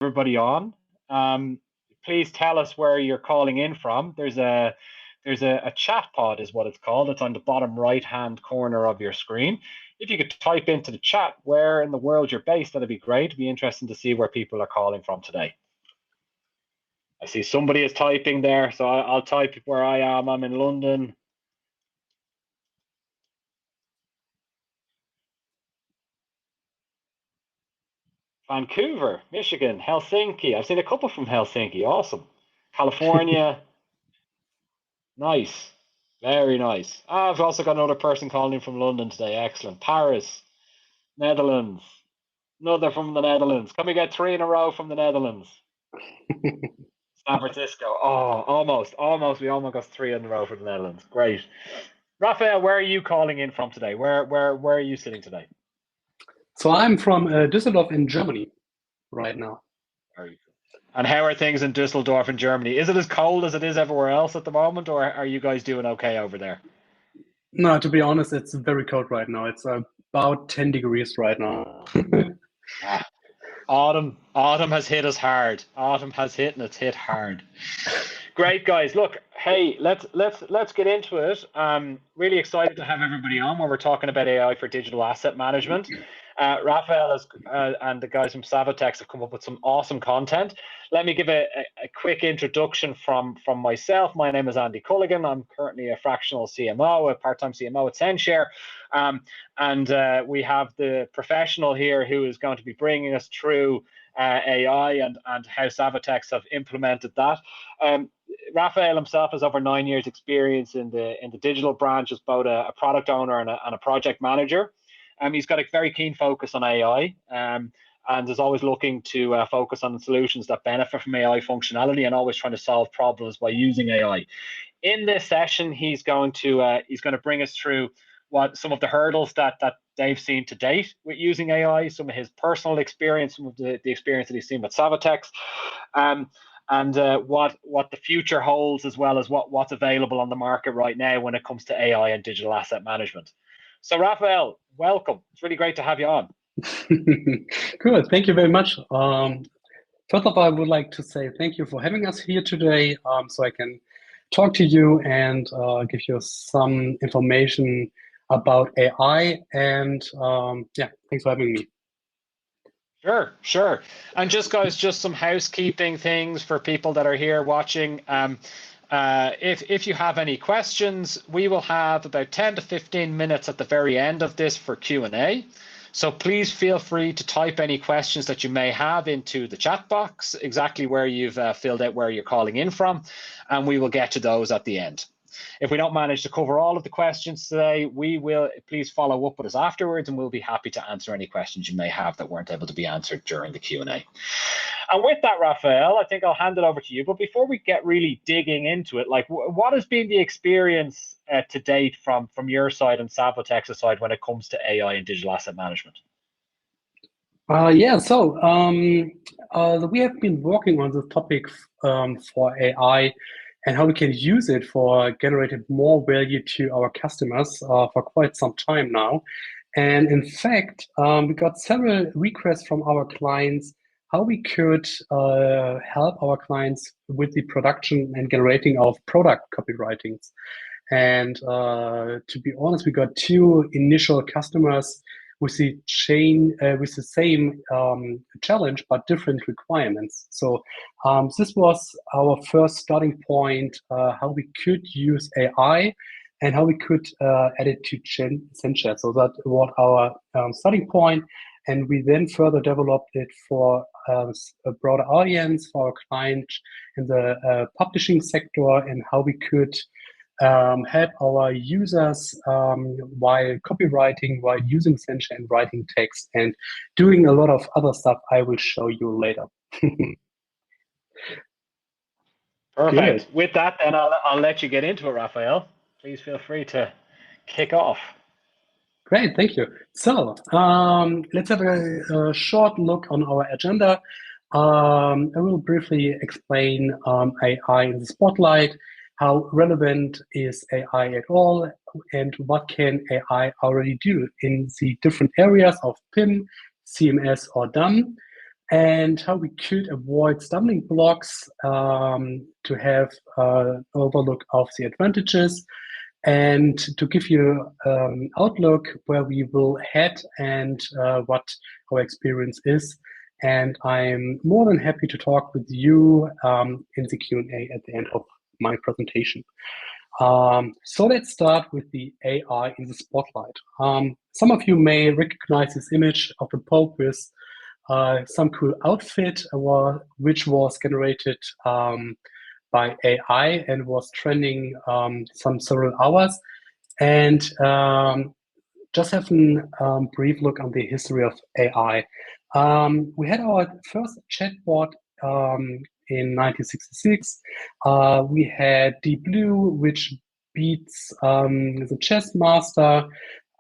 Everybody on. Please tell us where you're calling in from. There's a chat pod is what it's called. It's on the bottom right hand corner of your screen. If you could type into the chat where in the world you're based, that'd be great. It'd be interesting to see where people are calling from today. I see somebody is typing there, so I'll type where I am. I'm in London. Vancouver, Michigan, Helsinki. I've seen a couple from Helsinki. Awesome. California. Nice. Very nice. I've also got another person calling in from London today. Excellent. Paris, Netherlands. Another from the Netherlands. Can we get three in a row from the Netherlands? San Francisco. Oh, almost. We almost got three in a row from the Netherlands. Great. Raphael, where are you calling in from today? Where are you sitting today? So I'm from Düsseldorf in Germany right now. Very good. And how are things in Düsseldorf in Germany? Is it as cold as it is everywhere else at the moment, or are you guys doing okay over there? No, to be honest, it's very cold right now. It's about 10 degrees right now. Autumn has hit us hard. Autumn has hit, and it's hit hard. Great, guys. Look, hey, let's get into it. Really excited to have everybody on when we're talking about AI for digital asset management. Raphael and the guys from Savotex have come up with some awesome content. Let me give a quick introduction from myself. My name is Andy Culligan. I'm currently a fractional CMO, a part-time CMO at censhare. And we have the professional here who is going to be bringing us through AI and how Savotex have implemented that. Raphael himself has over 9 years experience in the digital branch as both a product owner and a project manager. He's got a very keen focus on AI and is always looking to focus on solutions that benefit from AI functionality and always trying to solve problems by using AI. In this session, he's going to bring us through what some of the hurdles that they've seen to date with using AI, some of his personal experience, some of the experience that he's seen with Savotex, and what the future holds, as well as what's available on the market right now when it comes to AI and digital asset management. So Raphael, welcome. It's really great to have you on. Good, thank you very much. First of all, I would like to say thank you for having us here today, so I can talk to you and give you some information about AI. And yeah, thanks for having me. Sure. And just some housekeeping things for people that are here watching. If you have any questions, we will have about 10 to 15 minutes at the very end of this for Q&A. So please feel free to type any questions that you may have into the chat box, exactly where you've filled out where you're calling in from, and we will get to those at the end. If we don't manage to cover all of the questions today, please follow up with us afterwards, and we'll be happy to answer any questions you may have that weren't able to be answered during the Q&A. And with that, Raphael, I think I'll hand it over to you. But before we get really digging into it, like, what has been the experience to date from your side and Savotex's side when it comes to AI and digital asset management? Yeah, so we have been working on this topic for AI and how we can use it for generating more value to our customers for quite some time now. And in fact, we got several requests from our clients how we could help our clients with the production and generating of product copywritings. And to be honest, we got two initial customers with the same challenge but different requirements. So this was our first starting point, how we could use AI and how we could add it to censhare. So that was our starting point, and we then further developed it for a broader audience, for our clients in the publishing sector, and how we could help our users while copywriting, while using censhare and writing text, and doing a lot of other stuff I will show you later. Perfect. Good. With that, then I'll let you get into it, Raphael. Please feel free to kick off. Great, thank you. So let's have a short look on our agenda. I will briefly explain AI in the spotlight, how relevant is AI at all, and what can AI already do in the different areas of PIM, CMS, or DAM. and how we could avoid stumbling blocks, to have an overlook of the advantages, and to give you outlook where we will head and what our experience is. And I'm more than happy to talk with you in the Q&A at the end of my presentation. So let's start with the AI in the spotlight. Some of you may recognize this image of the Pope with some cool outfit, which was generated by AI and was trending some several hours. And just have a brief look on the history of AI. We had our first chatbot in 1966. We had Deep Blue, which beats the chess master,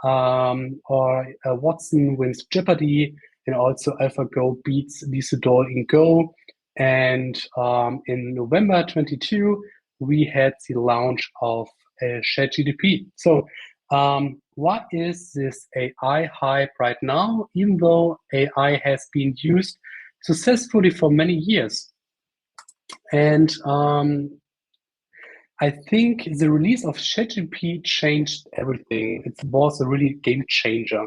or Watson wins Jeopardy, and also AlphaGo beats Lisa Doll in Go. And in November 22, we had the launch of ChatGPT. So what is this AI hype right now, even though AI has been used successfully for many years? And I think the release of ChatGPT changed everything. It was a really game changer.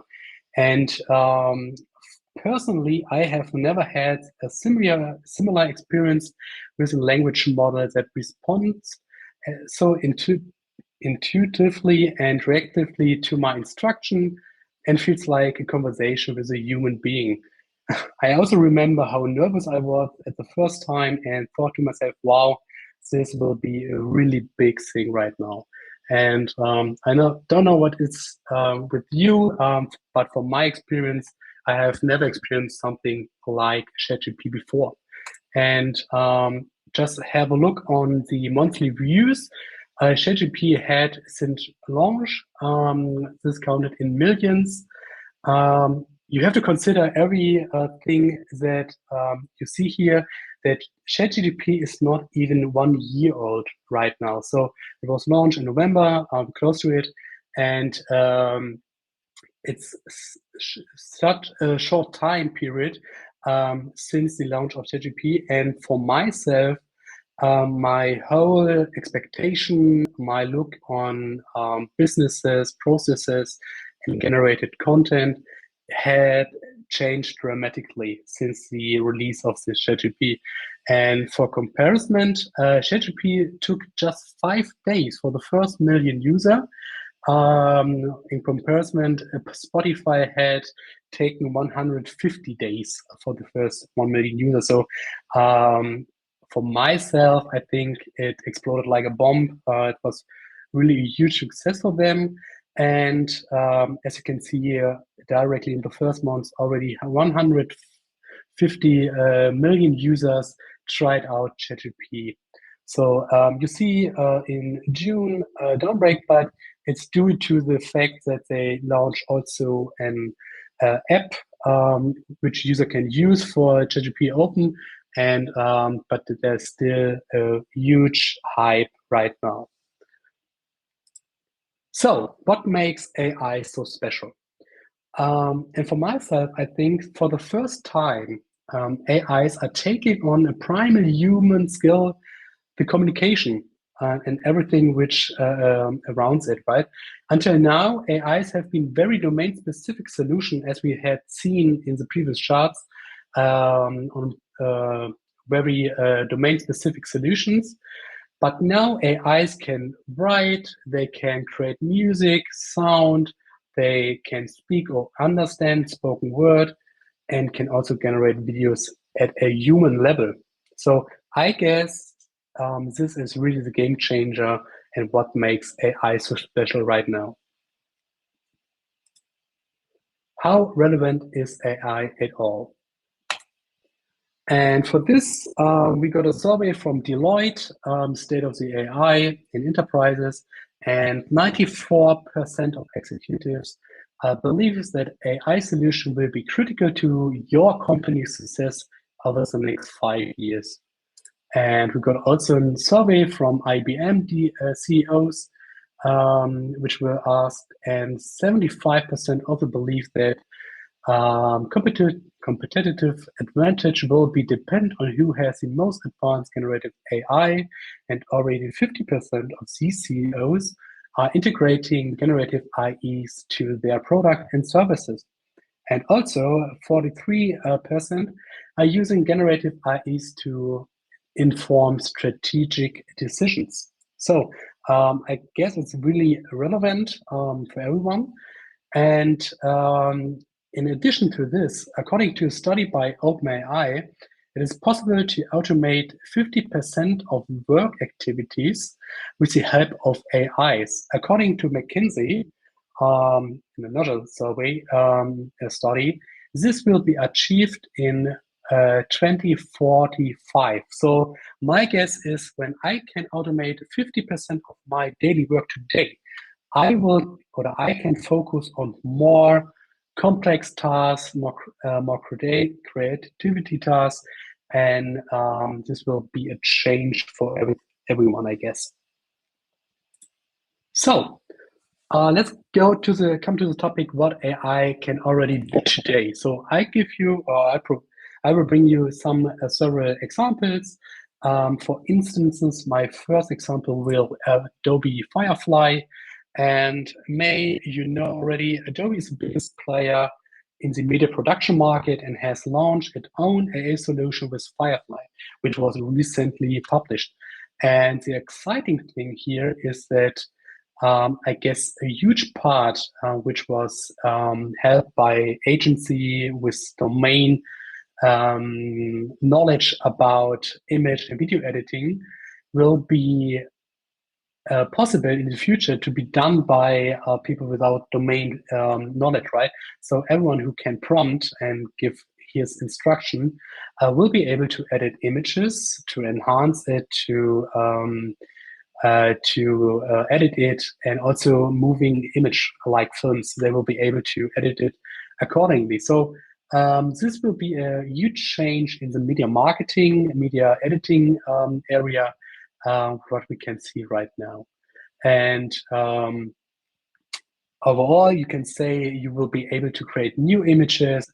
And personally, I have never had a similar experience with a language model that responds so intuitively and reactively to my instruction and feels like a conversation with a human being. I also remember how nervous I was at the first time and thought to myself, wow, this will be a really big thing right now. And I don't know what it's with you, but from my experience, I have never experienced something like ChatGPT before. And just have a look on the monthly views. ChatGPT had since launch, this counted in millions. You have to consider every thing that you see here, that ChatGPT is not even 1 year old right now. So it was launched in November, close to it, and it's such a short time period since the launch of ChatGPT. And for myself, my whole expectation, my look on businesses, processes, and generated content had changed dramatically since the release of this ChatGPT. And for comparison, ChatGPT took just 5 days for the first million user. In comparison, Spotify had taken 150 days for the first 1 million users. So for myself, I think it exploded like a bomb. It was really a huge success for them. And as you can see here, directly in the first month, already 150 million users tried out ChatGPT. So you see in June downbreak, but it's due to the fact that they launched also an app which user can use for ChatGPT Open, and but there's still a huge hype right now. So what makes AI so special? And for myself, I think for the first time, AIs are taking on a primary human skill, the communication and everything which arounds it, right? Until now, AIs have been very domain-specific solution, as we had seen in the previous charts, on very domain-specific solutions. But now AIs can write, they can create music, sound, they can speak or understand spoken word, and can also generate videos at a human level. So I guess this is really the game changer and what makes AI so special right now. How relevant is AI at all? And for this, we got a survey from Deloitte, State of the AI in Enterprises, and 94% of executives believes that AI solution will be critical to your company's success over the next 5 years. And we got also a survey from IBM CEOs, which were asked, and 75% also believe that competitive advantage will be depend on who has the most advanced generative AI, and already 50% of these CEOs are integrating generative IEs to their product and services. And also 43% are using generative IEs to inform strategic decisions. So I guess it's really relevant for everyone. And in addition to this, according to a study by OpenAI, it is possible to automate 50% of work activities with the help of AIs. According to McKinsey, in another survey study, this will be achieved in 2045. So my guess is when I can automate 50% of my daily work today, I can focus on more complex tasks, more creativity tasks, and this will be a change for everyone, I guess. So let's come to the topic what AI can already do today. So I will bring you some several examples. For instances, my first example will Adobe Firefly. And you know already, Adobe is the biggest player in the media production market and has launched its own AI solution with Firefly, which was recently published. And the exciting thing here is that I guess a huge part, which was held by agency with domain knowledge about image and video editing, will be possible in the future to be done by people without domain knowledge, right? So everyone who can prompt and give his instruction will be able to edit images, to enhance it, to edit it, and also moving image like films. They will be able to edit it accordingly. So this will be a huge change in the media marketing, media editing area, what we can see right now. And overall, you can say you will be able to create new images.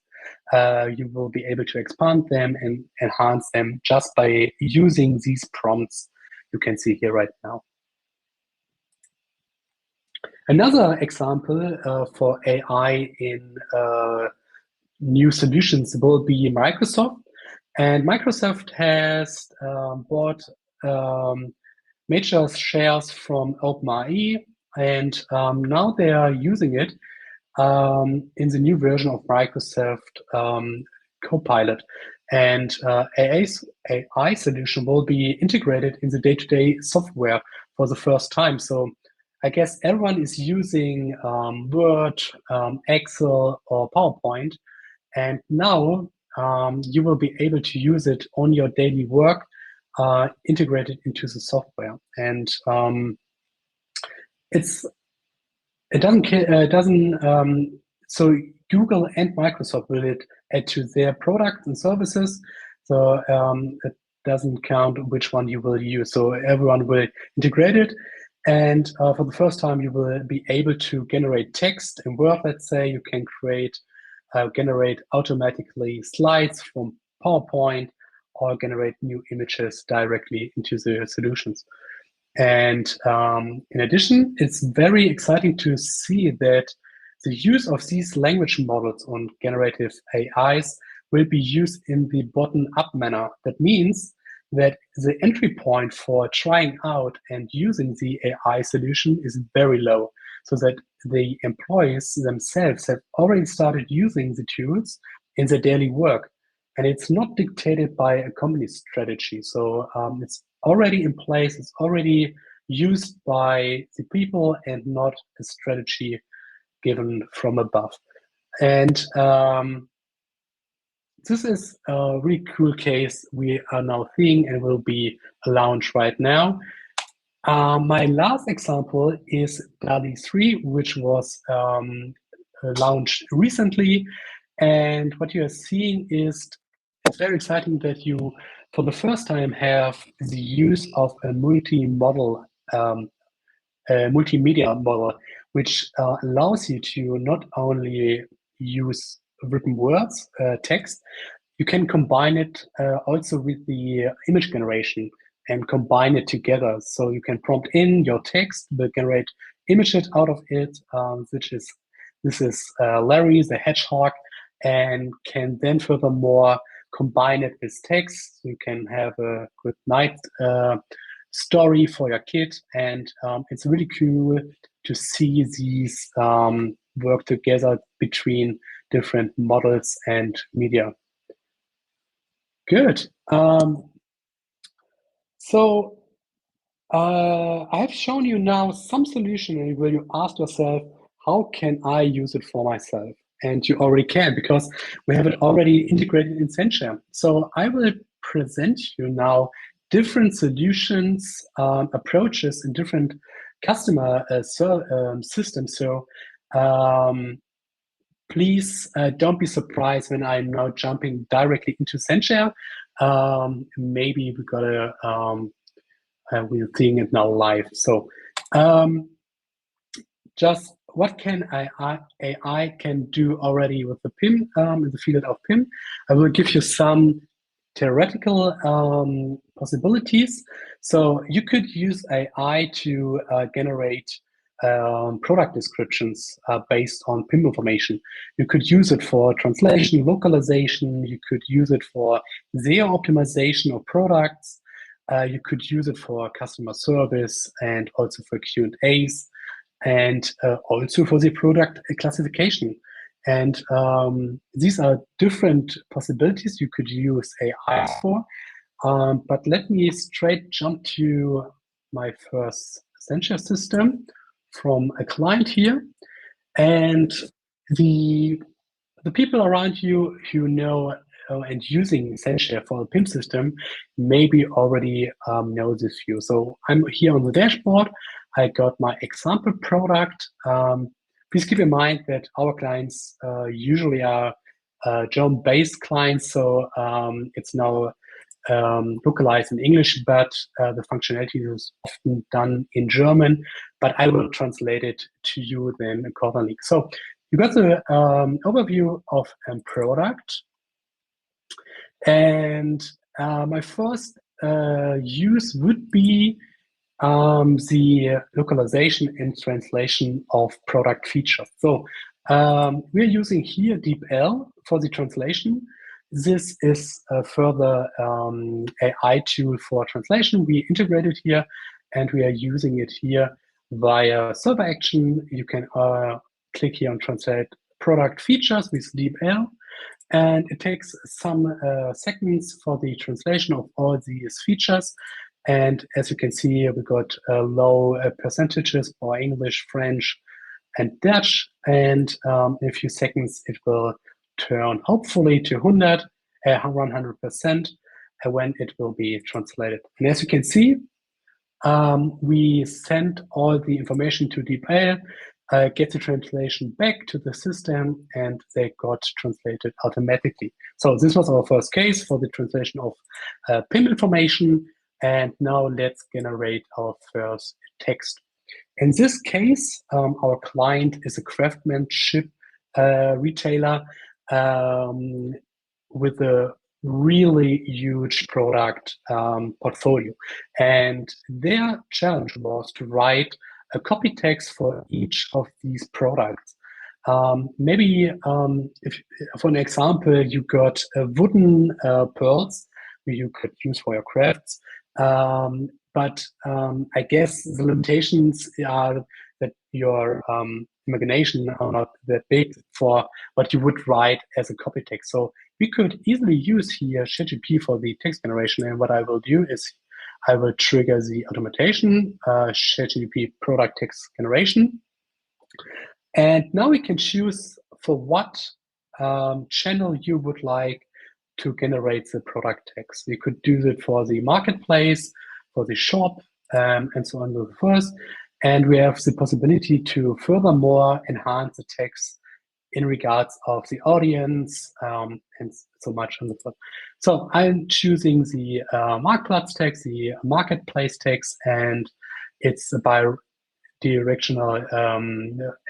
You will be able to expand them and enhance them just by using these prompts you can see here right now. Another example for AI in new solutions will be Microsoft. And Microsoft has bought major shares from OpenAI, and now they are using it in the new version of Microsoft Copilot. And AI solution will be integrated in the day-to-day software for the first time. So I guess everyone is using Word, Excel, or PowerPoint, and now you will be able to use it on your daily work, integrated into the software. And so Google and Microsoft will add to their products and services. So it doesn't count which one you will use. So everyone will integrate it. And for the first time, you will be able to generate text in Word. Let's say you can generate automatically slides from PowerPoint, or generate new images directly into the solutions. And in addition, it's very exciting to see that the use of these language models on generative AIs will be used in the bottom-up manner. That means that the entry point for trying out and using the AI solution is very low, so that the employees themselves have already started using the tools in their daily work. And it's not dictated by a company strategy. So it's already in place, it's already used by the people and not a strategy given from above. And this is a really cool case we are now seeing and will be launched right now. My last example is DALL-E 3, which was launched recently. And what you are seeing is it's very exciting that you, for the first time, have the use of a multi-model, multimedia model, which allows you to not only use written words, text, you can combine it also with the image generation and combine it together. So you can prompt in your text, but generate images out of it, this is Larry the hedgehog, and can then furthermore combine it with text. You can have a good night story for your kid, and it's really cool to see these work together between different models and media. Good. So I have shown you now some solution, and where you ask yourself, how can I use it for myself? And you already can, because we have it already integrated in censhare. So I will present you now different solutions, approaches in different customer systems. So please don't be surprised when I'm now jumping directly into censhare. Maybe we gotta we're seeing it now live. So just what can AI can do already with the PIM in the field of PIM? I will give you some theoretical possibilities. So you could use AI to generate product descriptions based on PIM information. You could use it for translation, localization. You could use it for SEO optimization of products. You could use it for customer service and also for Q&As, and also for the product classification. And these are different possibilities you could use AI for. But let me straight jump to my first censhare system from a client here. And the people around you who know and using censhare for the PIM system maybe already know this view. So I'm here on the dashboard. I got my example product. Please keep in mind that our clients usually are German-based clients, so it's now localized in English, but the functionality is often done in German, but I will translate it to you then accordingly. So you got the overview of a product, and my first use would be the localization and translation of product features. So we're using here DeepL for the translation. This is a further AI tool for translation. We integrated here, and we are using it here via server action. You can click here on translate product features with DeepL, and it takes some seconds for the translation of all these features. And as you can see, we got low percentages for English, French, and Dutch. And in a few seconds, it will turn hopefully to 100% when it will be translated. And as you can see, we send all the information to DeepL, get the translation back to the system, and they got translated automatically. So this was our first case for the translation of PIM information. And now let's generate our first text. In this case, our client is a craftsmanship retailer with a really huge product portfolio. And their challenge was to write a copy text for each of these products. Maybe if, for an example, you got wooden pearls you could use for your crafts. But I guess the limitations are that your imagination are not that big for what you would write as a copy text. So we could easily use here ChatGPT for the text generation. And what I will do is I will trigger the automation, ChatGPT product text generation. And now we can choose for what channel you would like to generate the product text. We could do it for the marketplace, for the shop, and so on and so forth. And we have the possibility to furthermore enhance the text in regards of the audience and so much and so forth. So I'm choosing the Marktplatz text, the marketplace text, and it's by directional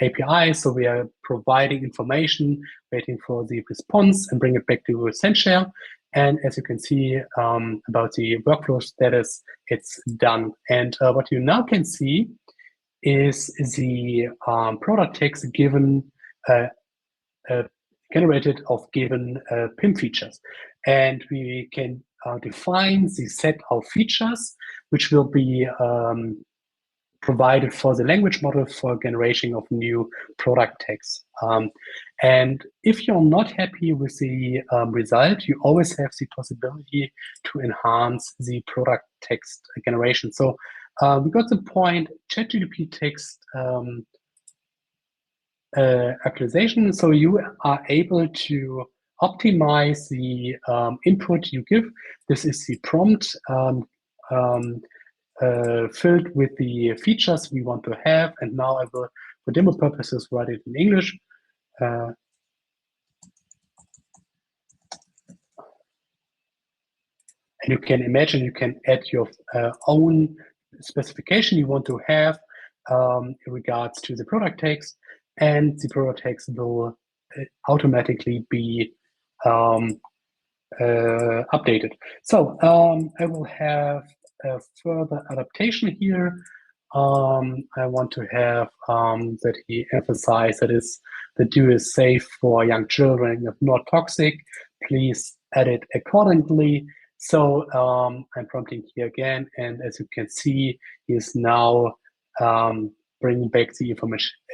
API. So we are providing information, waiting for the response, and bring it back to censhare. And as you can see about the workflow status, it's done. And what you now can see is the product text given generated of given PIM features. And we can define the set of features which will be provided for the language model for generation of new product text. And if you're not happy with the result, you always have the possibility to enhance the product text generation. So we got the point ChatGPT text actualization. So you are able to optimize the input you give. This is the prompt filled with the features we want to have. And now I will, for demo purposes, write it in English. And you can imagine you can add your own specification you want to have in regards to the product text, and the product text will automatically be updated. So I will have a further adaptation here. I want to have that he emphasize that the DO is safe for young children, if not toxic. Please edit accordingly. So I'm prompting here again, and as you can see, he is now bringing back the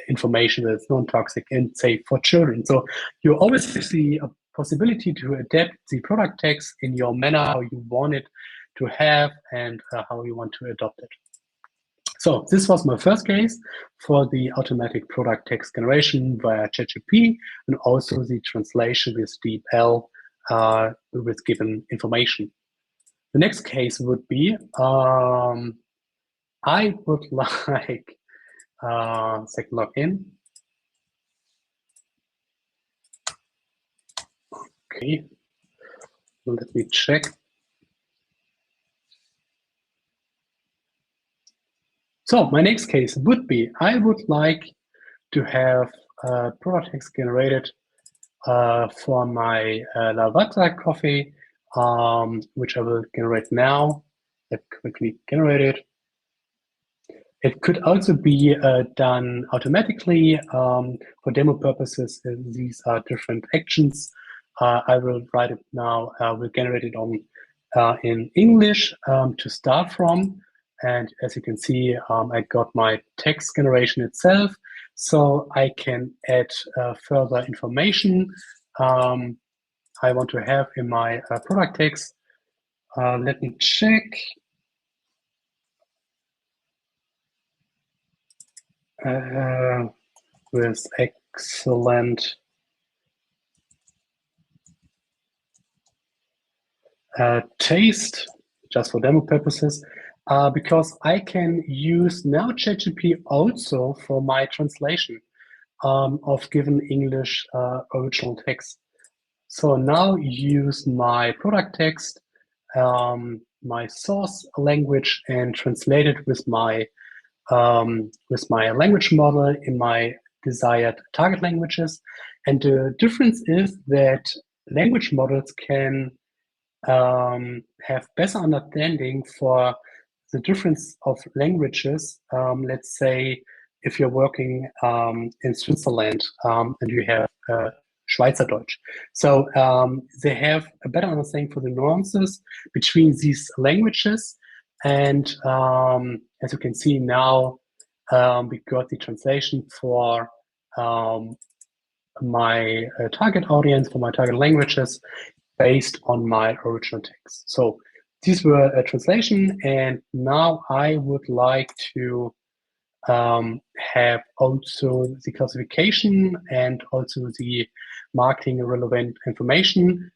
information that is non-toxic and safe for children. So you always see a possibility to adapt the product text in your manner, how you want it to have, and how you want to adopt it. So this was my first case for the automatic product text generation via ChatGPT, and also the translation with DeepL with given information. The next case would be, I would like second login. Okay, let me check. So my next case would be, I would like to have product text generated for my Lavazza coffee, which I will generate now. Let's quickly generate it. It could also be done automatically. For demo purposes, these are different actions. I will write it now. We'll generate it on in English to start from. And as you can see, I got my text generation itself. So I can add further information I want to have in my product text. Let me check. With excellent taste, just for demo purposes, because I can use now ChatGPT also for my translation of given English original text. So now use my product text, my source language, and translate it with my language model in my desired target languages. And the difference is that language models can have better understanding for the difference of languages. Let's say if you're working in Switzerland and you have Schweizerdeutsch. So they have a better understanding for the nuances between these languages. And as you can see now, we got the translation for my target audience, for my target languages, based on my original text. So these were a translation, and now I would like to have also the classification and also the marketing relevant information.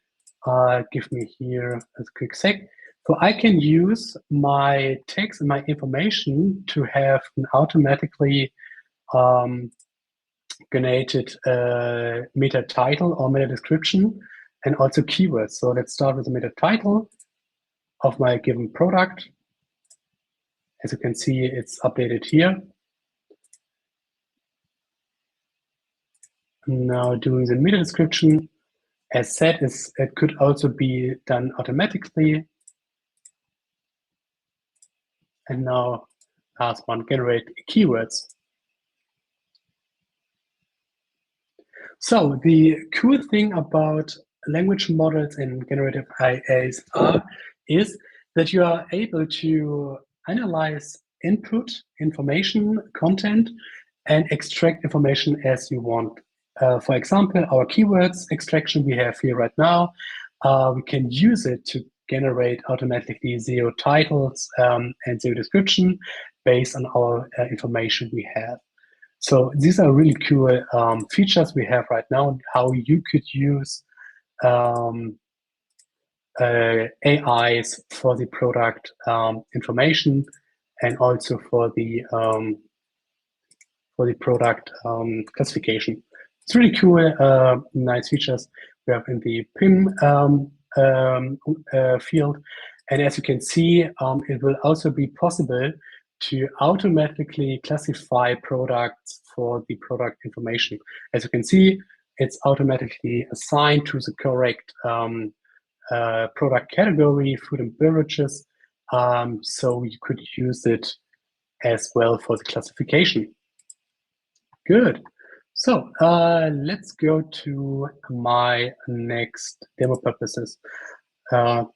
Give me here a quick sec. So I can use my text and my information to have an automatically generated meta title or meta description, and also keywords. So let's start with the meta title of my given product. As you can see, it's updated here. now doing the meta description. As said, it could also be done automatically. And now last one, generate keywords. So the cool thing about language models and generative AIs is that you are able to analyze input, information, content, and extract information as you want. For example, our keywords extraction we have here right now, we can use it to generate automatically SEO titles and SEO description based on our information we have. So these are really cool features we have right now, how you could use AIs for the product information and also for the product classification. It's really cool, nice features we have in the PIM field. And as you can see, it will also be possible to automatically classify products for the product information. As you can see, it's automatically assigned to the correct product category, food and beverages. So you could use it as well for the classification. Good. So let's go to my next demo purposes.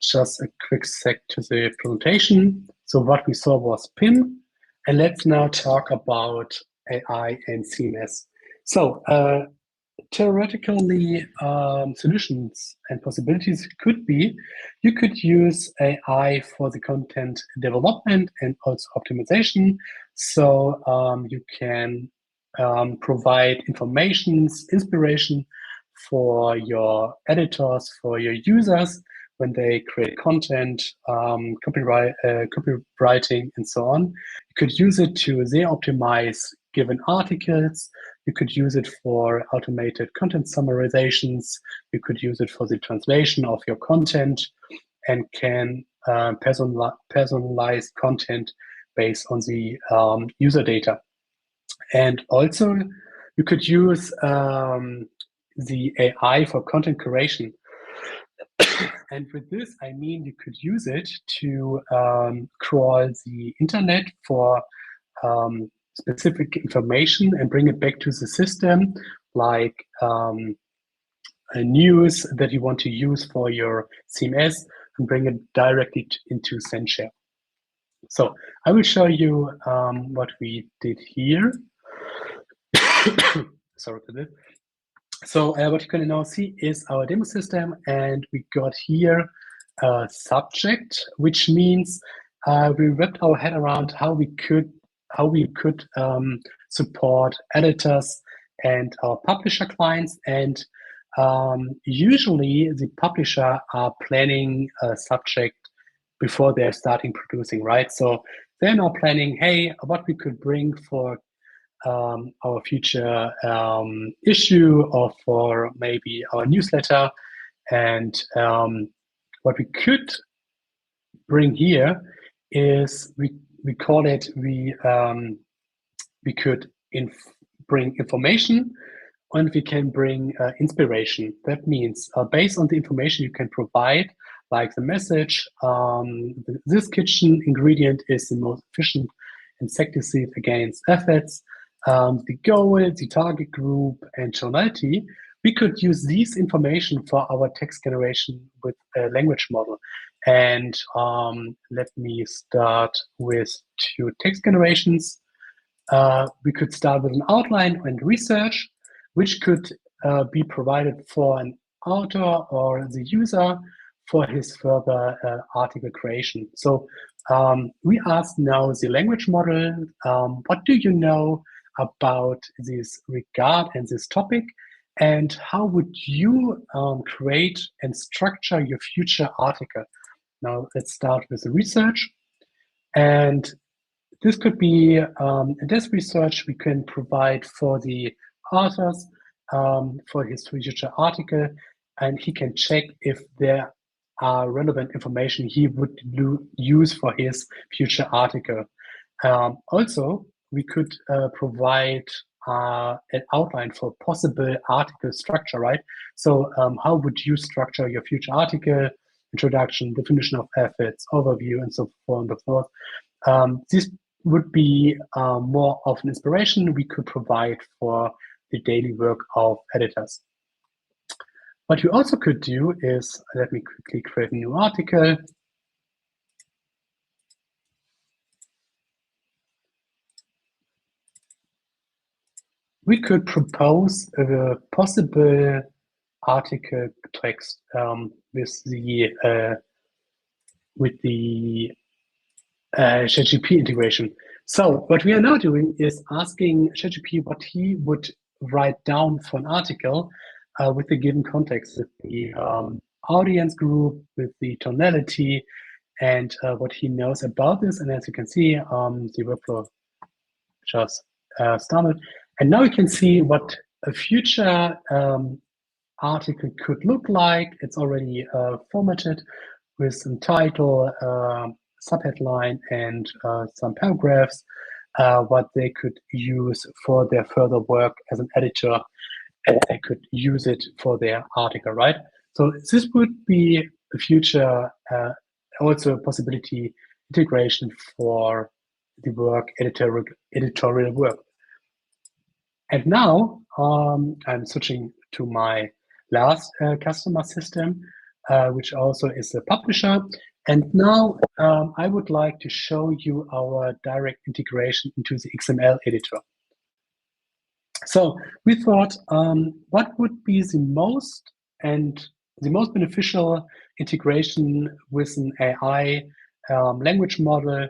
Just a quick sec to the presentation. So what we saw was PIM, and let's now talk about AI and CMS. So theoretically, solutions and possibilities could be, you could use AI for the content development and also optimization. So you can provide informations, inspiration for your editors, for your users when they create content, copywriting, and so on. You could use it to optimize given articles. You could use it for automated content summarizations. You could use it for the translation of your content and can personalize content based on the user data. And also, you could use the AI for content curation. And with this, I mean you could use it to crawl the internet for specific information and bring it back to the system, like a news that you want to use for your CMS and bring it directly into censhare. So I will show you what we did here. Sorry for this. So what you can now see is our demo system, and we got here a subject, which means we wrapped our head around how we could support editors and our publisher clients. And usually the publisher are planning a subject before they're starting producing, right? So they're now planning, hey, what we could bring for our future issue or for maybe our newsletter. And what we could bring here is we call it, we could bring information, and we can bring inspiration. That means based on the information you can provide, like the message, this kitchen ingredient is the most efficient insecticide against aphids, the goal, the target group, and tonality, we could use these information for our text generation with a language model. And let me start with 2 text generations. We could start with an outline and research, which could be provided for an author or the user for his further article creation. So we asked now the language model, what do you know about this regard and this topic, and how would you create and structure your future article? Now let's start with the research. And this could be this research we can provide for the authors for his future article, and he can check if there are relevant information he would use for his future article. Also, we could provide an outline for possible article structure, right? So how would you structure your future article? Introduction, definition of efforts, overview, and so forth and so forth. This would be more of an inspiration we could provide for the daily work of editors. What you also could do is, let me quickly create a new article. We could propose a possible article text with the ChatGPT integration. So what we are now doing is asking ChatGPT what he would write down for an article with the given context, with the audience group, with the tonality, and what he knows about this. And as you can see, the workflow just started. And now you can see what a future article could look like. It's already formatted with some title, subheadline, and some paragraphs, what they could use for their further work as an editor, and they could use it for their article, right? So this would be a future, also a possibility integration for the work, editorial work. And now I'm switching to my last customer system, which also is a publisher. And now I would like to show you our direct integration into the XML editor. So we thought, what would be the most beneficial integration with an AI language model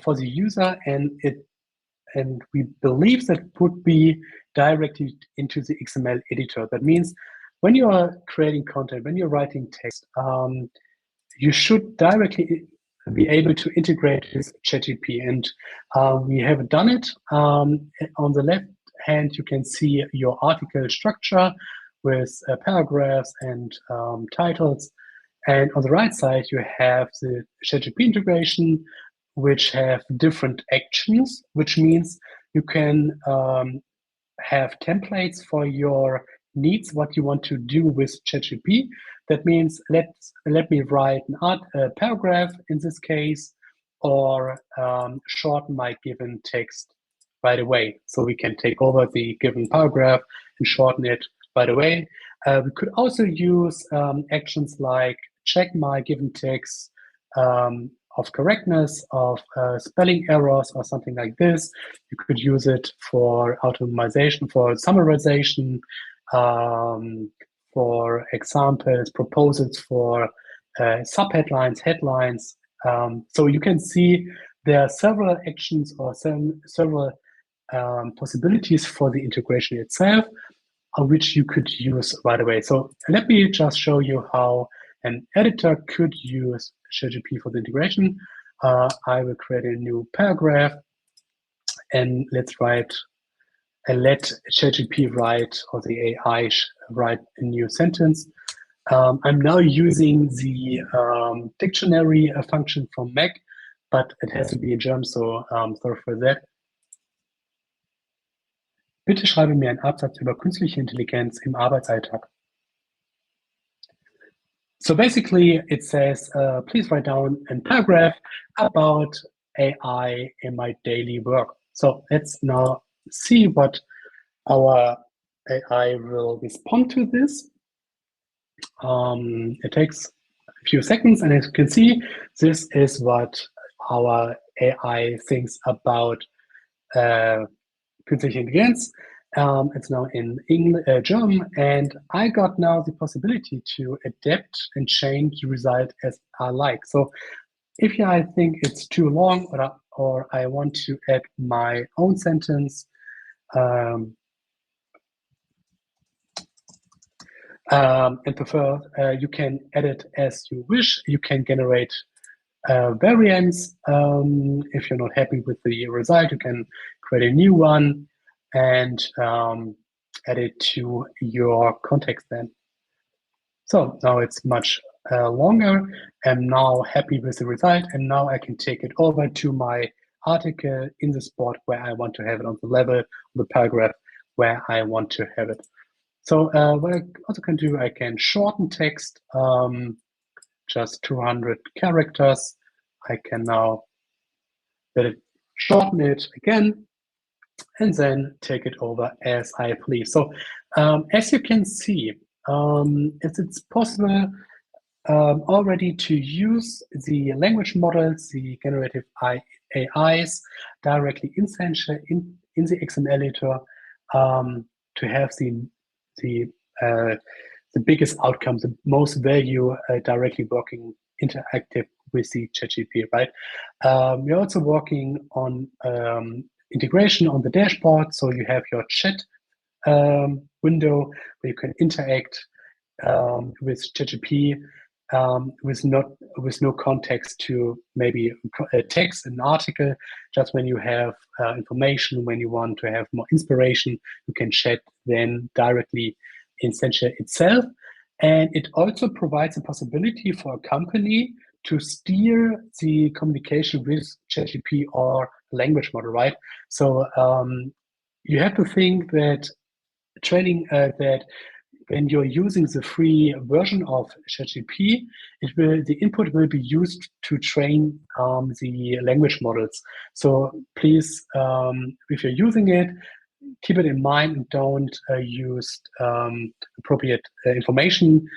for the user, and we believe that would be directed into the XML editor. That means when you are creating content, when you're writing text, you should directly be able to integrate with ChatGPT. And we have done it. On the left hand, you can see your article structure with paragraphs and titles. And on the right side, you have the ChatGPT integration, which have different actions, which means you can have templates for your needs, what you want to do with ChatGPT. That means let me write a paragraph in this case, or shorten my given text right away. So we can take over the given paragraph and shorten it right away. We could also use actions like check my given text of correctness, of spelling errors, or something like this. You could use it for automation, for summarization, for examples, proposals for subheadlines, headlines. So you can see there are several actions or several possibilities for the integration itself, which you could use right away. So let me just show you how an editor could use ChatGPT for the integration. I will create a new paragraph, and let ChatGPT write, or the AI write a new sentence. I'm now using the dictionary function from Mac, but it has to be in German, so sorry for that. Bitte schreibe mir einen Absatz über künstliche Intelligenz im Arbeitsalltag. So basically, it says, please write down a paragraph about AI in my daily work. So let's now see what our AI will respond to this. It takes a few seconds, and as you can see, this is what our AI thinks about künstliche Intelligenz. It's now in German, and I got now the possibility to adapt and change the result as I like. So if I think it's too long, or I want to add my own sentence, and prefer, you can edit as you wish. You can generate variants. If you're not happy with the result, you can create a new one and add it to your context then. So now it's much longer. I'm now happy with the result, and now I can take it over to my article in the spot where I want to have it, on the level of the paragraph where I want to have it. So what I also can do, I can shorten text, just 200 characters. I can now shorten it again, and then take it over as I please. So as you can see, it's possible already to use the language models, the generative AIs directly in censhare, in the XML editor, to have the biggest outcome, the most value directly working interactive with the ChatGPT, right? We're also working on integration on the dashboard, so you have your chat window where you can interact with ChatGPT with no context to maybe a text, an article. Just when you have information, when you want to have more inspiration, you can chat then directly in censhare itself. And it also provides a possibility for a company to steer the communication with ChatGPT or language model, right? So you have to think that that when you're using the free version of ChatGPT, the input will be used to train the language models. So please, if you're using it, keep it in mind and don't use appropriate information.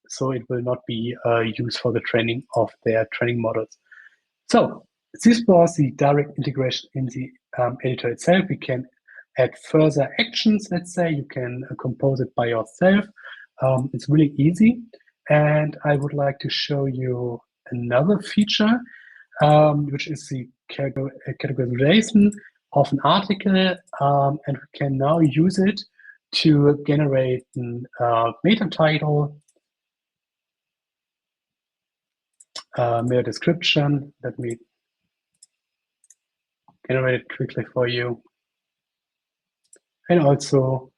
So it will not be used for the training of their training models. So this was the direct integration in the editor itself. We can add further actions. Let's say you can compose it by yourself. It's really easy. And I would like to show you another feature, which is the categorization of an article. And we can now use it to generate a meta title, meta description. Let me generate it quickly for you. And also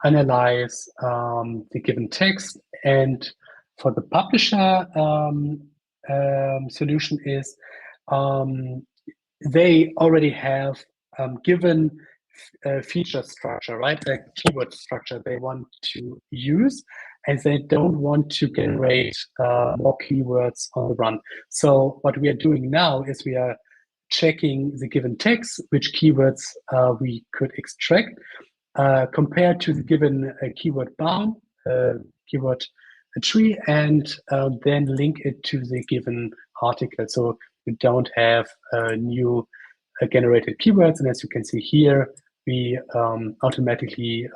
analyze the given text. And for the publisher solution is they already have given feature structure, right? The keyword structure they want to use, and they don't want to generate more keywords on the run. So what we are doing now is we are checking the given text, which keywords we could extract, compared to the given keyword bound, keyword tree, and then link it to the given article. So you don't have new generated keywords. And as you can see here, we automatically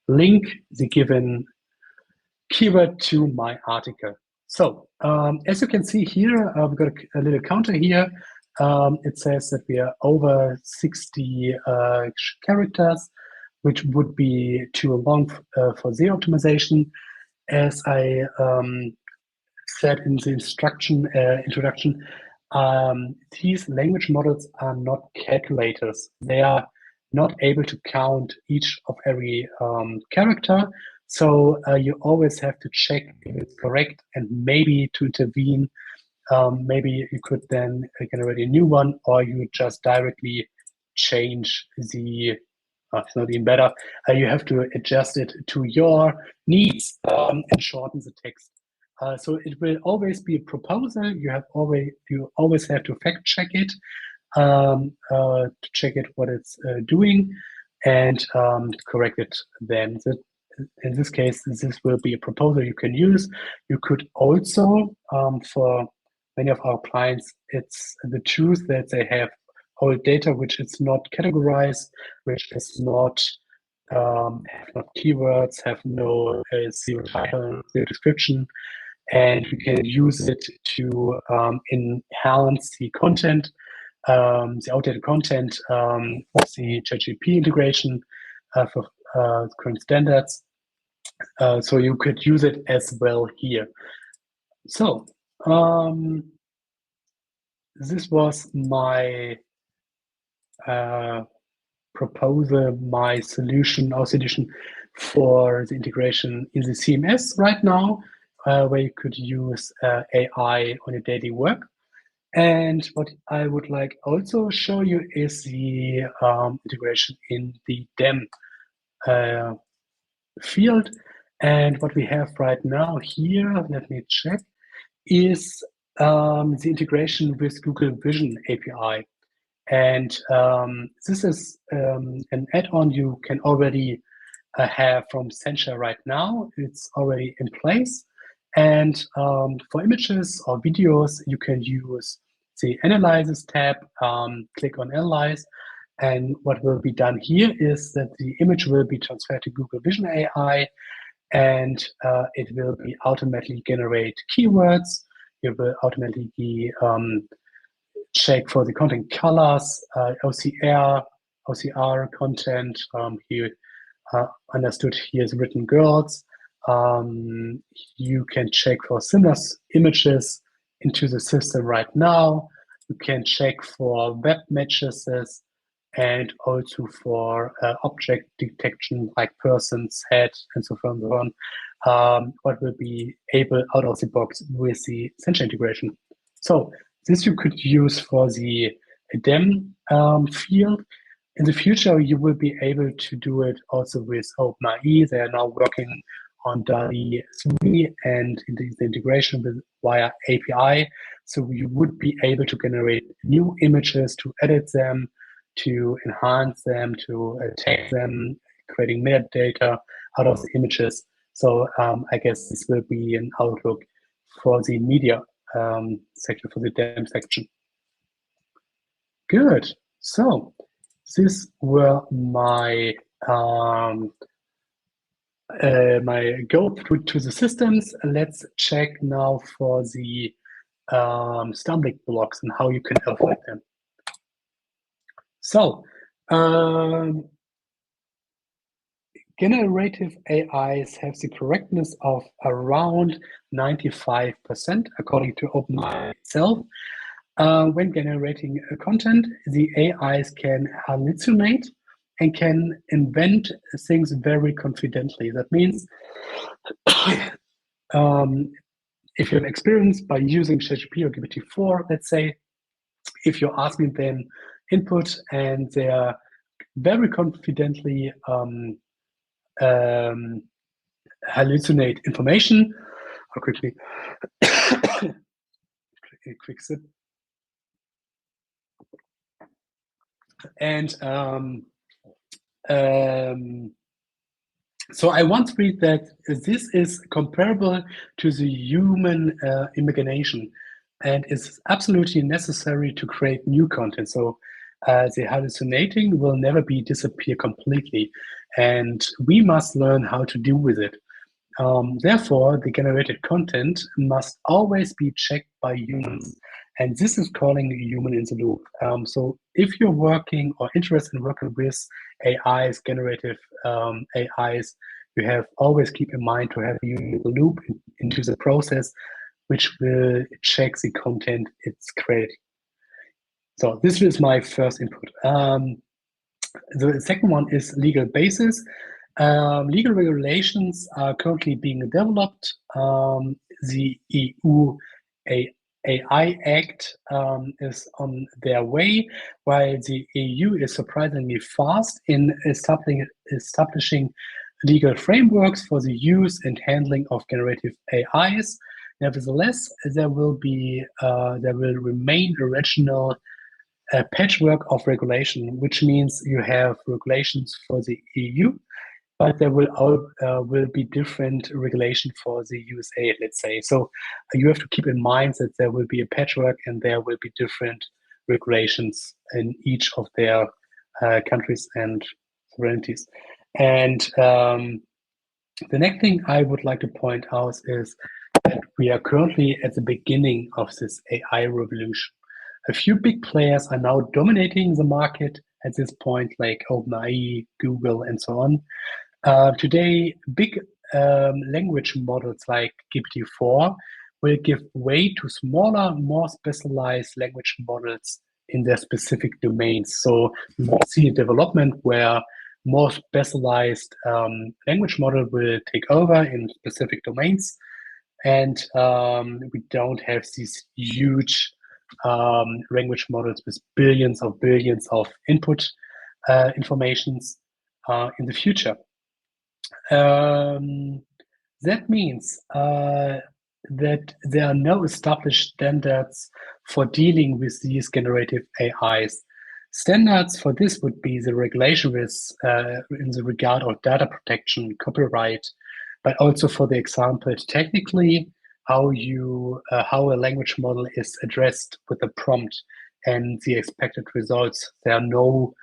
link the given keyword to my article. So as you can see here, we've got a little counter here. It says that we are over 60 characters, which would be too long for the optimization. As I said in the introduction, these language models are not calculators. They are not able to count each of every character. So you always have to check if it's correct and maybe to intervene. Maybe you could then generate a new one, or you just directly change the, it's not even better. You have to adjust it to your needs and shorten the text. So it will always be a proposal. You always have to fact check it, to check it what it's doing, and correct it then. In this case, this will be a proposal you can use. You could also, for many of our clients, it's the truth that they have whole data which is not categorized, which is not have not keywords, have no zero title, zero description, and we can use it to enhance the content, the outdated content of the ChatGPT integration for current standards. So you could use it as well here. So this was my proposal, my solution, our solution for the integration in the CMS right now, where you could use AI on your daily work. And what I would like also show you is the integration in the DEM field. And what we have right now here, let me check, is the integration with Google Vision API. And this is an add-on you can already have from censhare right now. It's already in place. And for images or videos, you can use the Analysis tab, click on Analyze. And what will be done here is that the image will be transferred to Google Vision AI, and it will be automatically generate keywords. It will automatically check for the content colors, OCR content. Here understood here is written girls. You can check for similar images into the system right now. You can check for web matches and also for object detection like person's head and so forth and so on. What will be able out of the box with the censhare integration. So this you could use for the DEM field. In the future, you will be able to do it also with OpenAI. They are now working on DALL-E 3 and the integration with via API. So you would be able to generate new images, to edit them, to enhance them, to tag them, creating metadata out of the images. So I guess this will be an outlook for the media section, for the DEM section. Good. So these were my my go through to the systems. Let's check now for the stumbling blocks and how you can avoid them. So generative AIs have the correctness of around 95%, according to OpenAI itself. When generating content, the AIs can hallucinate and can invent things very confidently. That means if you have experience by using ChatGPT or GPT-4, let's say, if you're asking them input and they're very confidently hallucinate information, I'll quickly quick sip. And so I once read that this is comparable to the human imagination, and it's absolutely necessary to create new content. So the hallucinating will never be disappear completely, and we must learn how to deal with it. Therefore, the generated content must always be checked by humans. And this is calling a human in the loop. So if you're working or interested in working with AIs, generative AIs, you have always keep in mind to have a human in the loop into the process, which will check the content it's creating. So this is my first input. The second one is legal basis. Legal regulations are currently being developed. The EU AI Act is on their way, while the EU is surprisingly fast in establishing legal frameworks for the use and handling of generative AIs. Nevertheless, there will remain original patchwork of regulation, which means you have regulations for the EU, but there will be different regulation for the USA, let's say. So you have to keep in mind that there will be a patchwork and there will be different regulations in each of their countries and sovereignties. And the next thing I would like to point out is that we are currently at the beginning of this AI revolution. A few big players are now dominating the market at this point, like OpenAI, Google, and so on. Today, big language models like GPT-4 will give way to smaller, more specialized language models in their specific domains. So we will see a development where more specialized language model will take over in specific domains. And we don't have these huge language models with billions of input informations in the future. That means that there are no established standards for dealing with these generative AIs. Standards for this would be the regulation with in the regard of data protection, copyright, but also, for the example, technically how a language model is addressed with a prompt and the expected results. There are no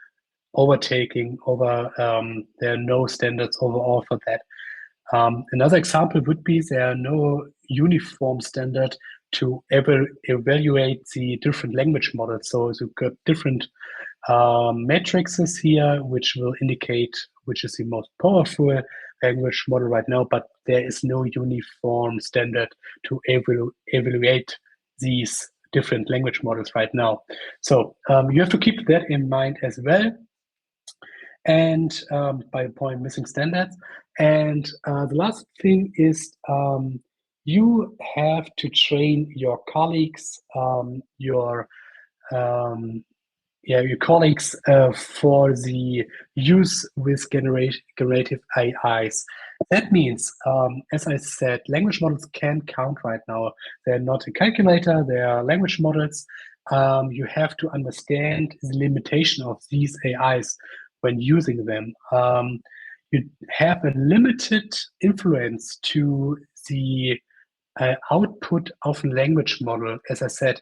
overtaking over. There are no standards overall for that. Another example would be there are no uniform standard to evaluate the different language models. So you've got different matrices here, which will indicate which is the most powerful language model right now, but there is no uniform standard to evaluate these different language models right now. So you have to keep that in mind as well. And by the point, missing standards. And the last thing is you have to train your colleagues, your colleagues for the use with generative AIs. That means, as I said, language models can count right now. They're not a calculator, they are language models. You have to understand the limitation of these AIs when using them. You have a limited influence to the output of a language model. As I said,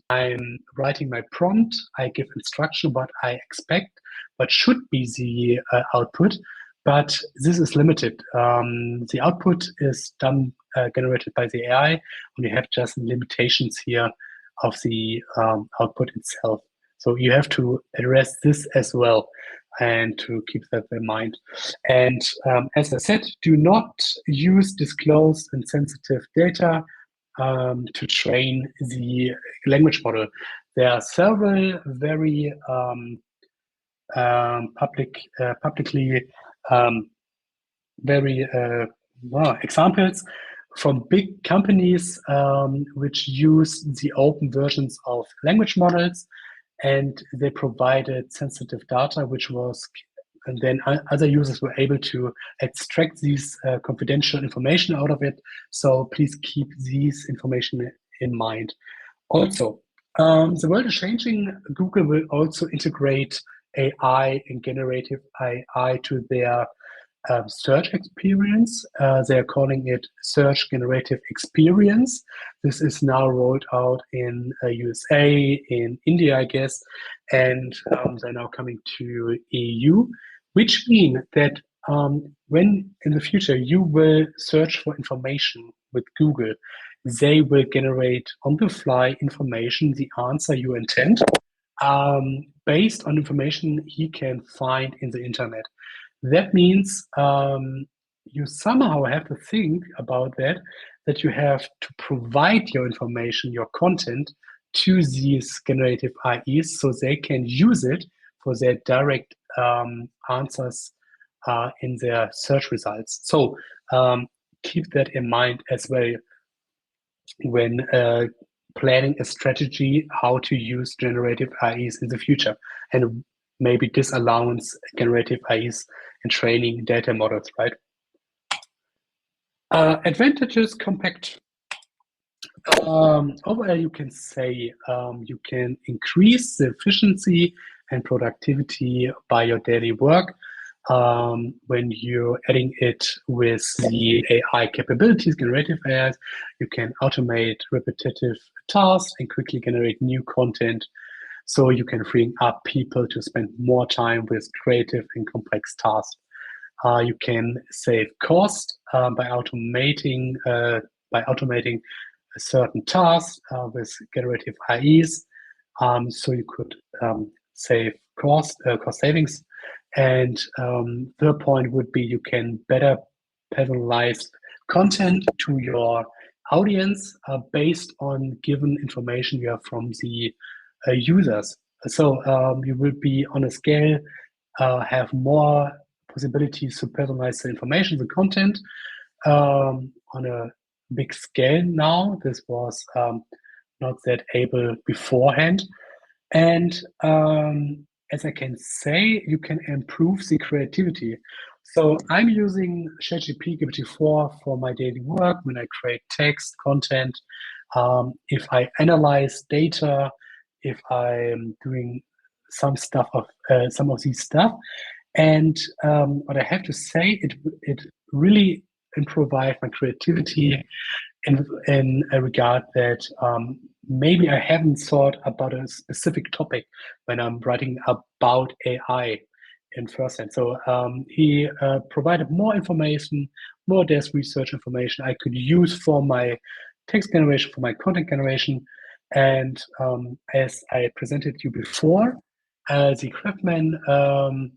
I'm writing my prompt, I give instruction what I expect, what should be the output, but this is limited. The output is done, generated by the AI, and you have just limitations here of the output itself. So you have to address this as well and to keep that in mind. And as I said, do not use disclosed and sensitive data to train the language model. There are several very publicly very examples from big companies which use the open versions of language models, and they provided sensitive data, which was, and then other users were able to extract these confidential information out of it. So please keep these information in mind. Also, the world is changing. Google will also integrate AI and generative AI to their search experience. They're calling it Search Generative Experience. This is now rolled out in USA, in India, I guess, and they're now coming to EU, which means that when in the future you will search for information with Google, they will generate on the fly information, the answer you intend, based on information he can find in the internet. That means you somehow have to think about that you have to provide your information, your content to these generative AIs so they can use it for their direct answers in their search results. So keep that in mind as well when planning a strategy how to use generative AIs in the future, and maybe disallowance generative AIs in training data models, right? Advantages, compact. Overall, you can say you can increase the efficiency and productivity by your daily work when you're adding it with the AI capabilities, generative AI. You can automate repetitive tasks and quickly generate new content. So you can free up people to spend more time with creative and complex tasks. You can save cost by automating a certain task with generative AIs. So you could save cost savings. And third point would be you can better personalize content to your audience based on given information you have from the users. So you will be on a scale, have more possibilities to personalize the information, the content on a big scale now. This was not that able beforehand. And as I can say, you can improve the creativity. So I'm using ChatGPT-4 for my daily work when I create text, content, if I analyze data, if I'm doing some stuff of some of these stuff. And what I have to say, it really improvised my creativity in a regard that maybe I haven't thought about a specific topic when I'm writing about AI in first hand. So he provided more information, more desk research information I could use for my text generation, for my content generation. And as I presented you before, the Craftman um,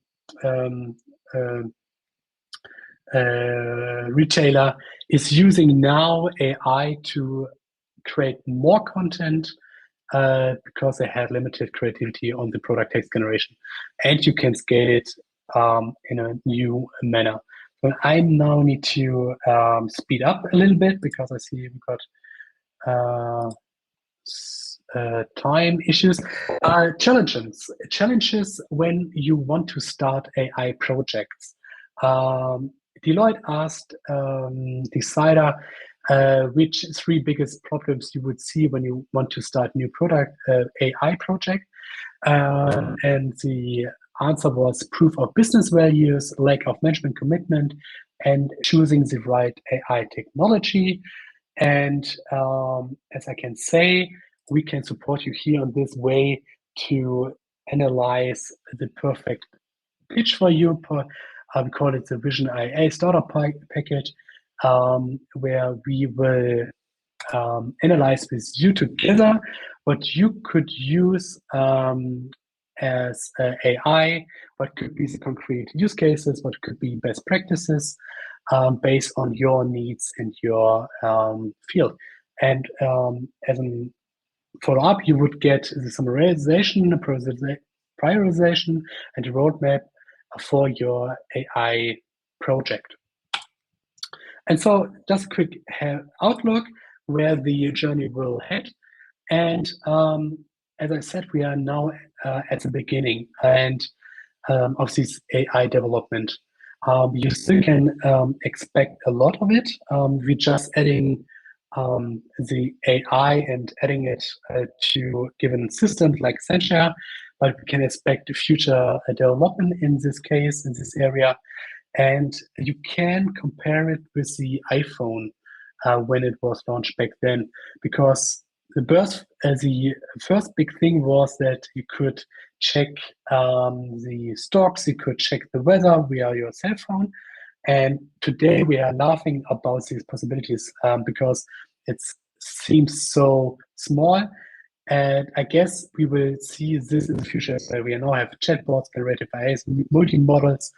uh, retailer is using now AI to create more content because they had limited creativity on the product text generation, and you can scale it in a new manner. So I now need to speed up a little bit because I see we've got time issues. Challenges when you want to start AI projects. Deloitte asked Decider which three biggest problems you would see when you want to start new product AI project, and the answer was proof of business values, lack of management commitment, and choosing the right AI technology. And as I can say, we can support you here on this way to analyze the perfect pitch for you. We call it the Vision IA starter package, where we will analyze with you together what you could use as AI, what could be the concrete use cases, what could be best practices based on your needs and your field. And as a follow-up, you would get the summarization, the prioritization, and the roadmap for your AI project. And so just a quick outlook where the journey will head. And as I said, we are now at the beginning and of this AI development. You still can expect a lot of it. We're just adding the AI and adding it to given systems like censhare, but we can expect future development in this case, in this area. And you can compare it with the iPhone when it was launched back then, because the first big thing was that you could check the stocks, you could check the weather via your cell phone. And today we are laughing about these possibilities because it seems so small. And I guess we will see this in the future. So we now have chatbots, generative AIs, multi-models,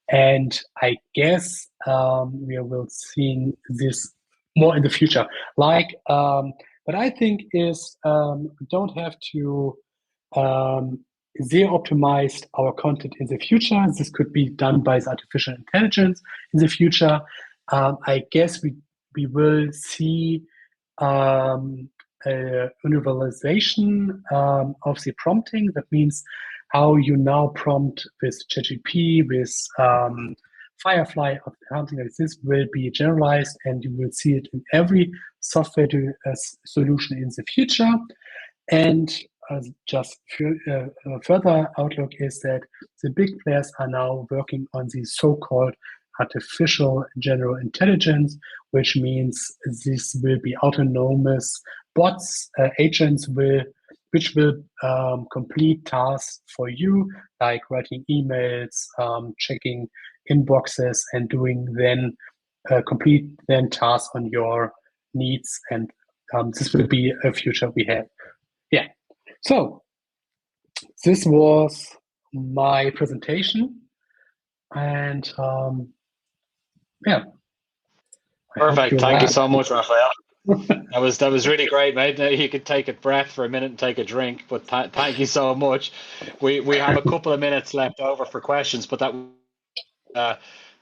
and I guess we will see this more in the future. Like, what I think is we don't have to zero optimize our content in the future. This could be done by artificial intelligence in the future. I guess we will see a universalization of the prompting. That means how you now prompt with ChatGPT, with Firefly, or something like this will be generalized, and you will see it in every software solution in the future. And just further outlook is that the big players are now working on the so-called artificial general intelligence, which means this will be autonomous bots, agents which will complete tasks for you, like writing emails, checking inboxes, and doing then complete then tasks on your needs. And this will be a future we have. Yeah. So this was my presentation, and yeah. Perfect. Thank you so much, Raphael. That was really great, mate. Now you could take a breath for a minute and take a drink, but thank you so much. We have a couple of minutes left over for questions, but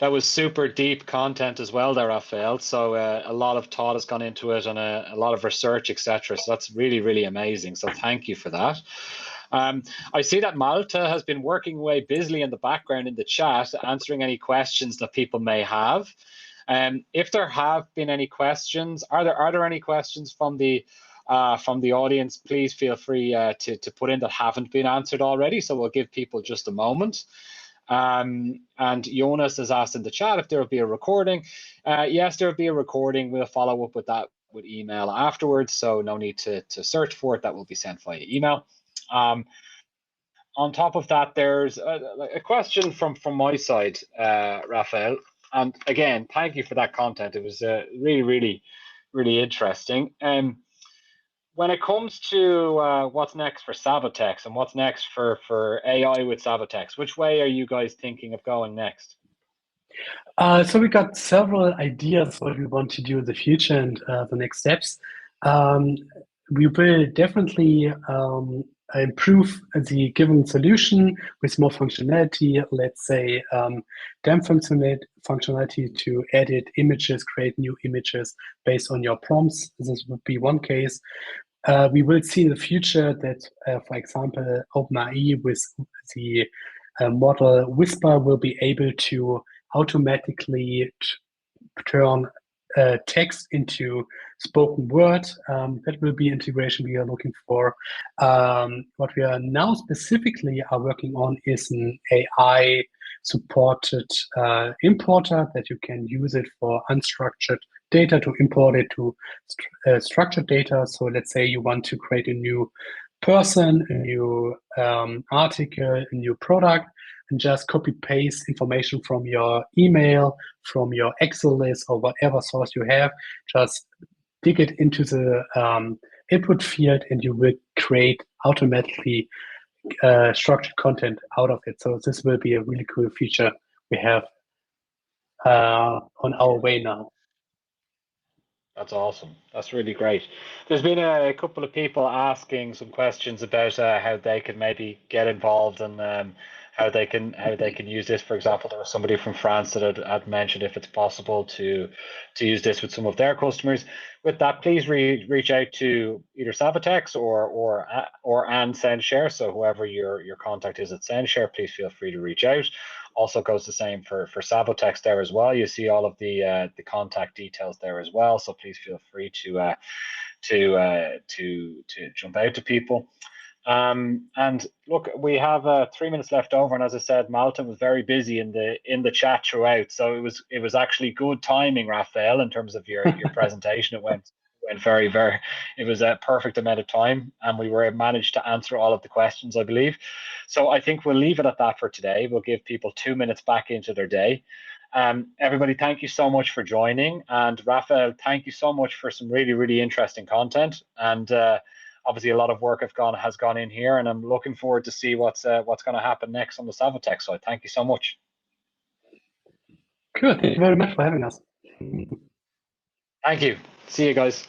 That was super deep content as well there, Raphael. So a lot of thought has gone into it and a lot of research, etc. So that's really, really amazing. So thank you for that. I see that Malta has been working away busily in the background in the chat, answering any questions that people may have. If there have been any questions, are there any questions from the audience? Please feel free to put in that haven't been answered already. So we'll give people just a moment. And Jonas has asked in the chat if there will be a recording. Yes, there will be a recording. We'll follow up with that with email afterwards, so no need to search for it. That will be sent via email. On top of that, there's a question from my side, Raphael. And again, thank you for that content. It was really, really, really interesting. When it comes to what's next for Savatex and what's next for AI with Savatex, which way are you guys thinking of going next? So we got several ideas what we want to do in the future and the next steps. We will definitely improve the given solution with more functionality, let's say DEM functionality to edit images, create new images based on your prompts. This would be one case. We will see in the future that, for example, OpenAI with the model Whisper will be able to automatically turn text into spoken word. That will be integration we are looking for. What we are now specifically are working on is an AI supported importer that you can use it for unstructured data to import it to structured data. So let's say you want to create a new person, a new article, a new product, and just copy paste information from your email, from your Excel list, or whatever source you have. Just dig it into the input field, and you will create automatically structured content out of it. So this will be a really cool feature we have on our way now. That's awesome. That's really great. There's been a couple of people asking some questions about how they can maybe get involved and how they can use this. For example, there was somebody from France that had mentioned if it's possible to use this with some of their customers. With that, please reach out to either Savatex or censhare. So whoever your contact is at censhare, please feel free to reach out. Also goes the same for Savatex there as well. You see all of the contact details there as well. So please feel free to jump out to people. And look, we have 3 minutes left over, and as I said, Malta was very busy in the chat throughout. So it was actually good timing, Raphael, in terms of your presentation. It went very, very. It was a perfect amount of time, and we managed to answer all of the questions, I believe. So I think we'll leave it at that for today. We'll give people 2 minutes back into their day. Everybody, thank you so much for joining, and Raphael, thank you so much for some really, really interesting content. And obviously, a lot of work has gone in here, and I'm looking forward to see what's going to happen next on the Savatex side. Thank you so much. Good. Thank you very much for having us. Thank you. See you guys.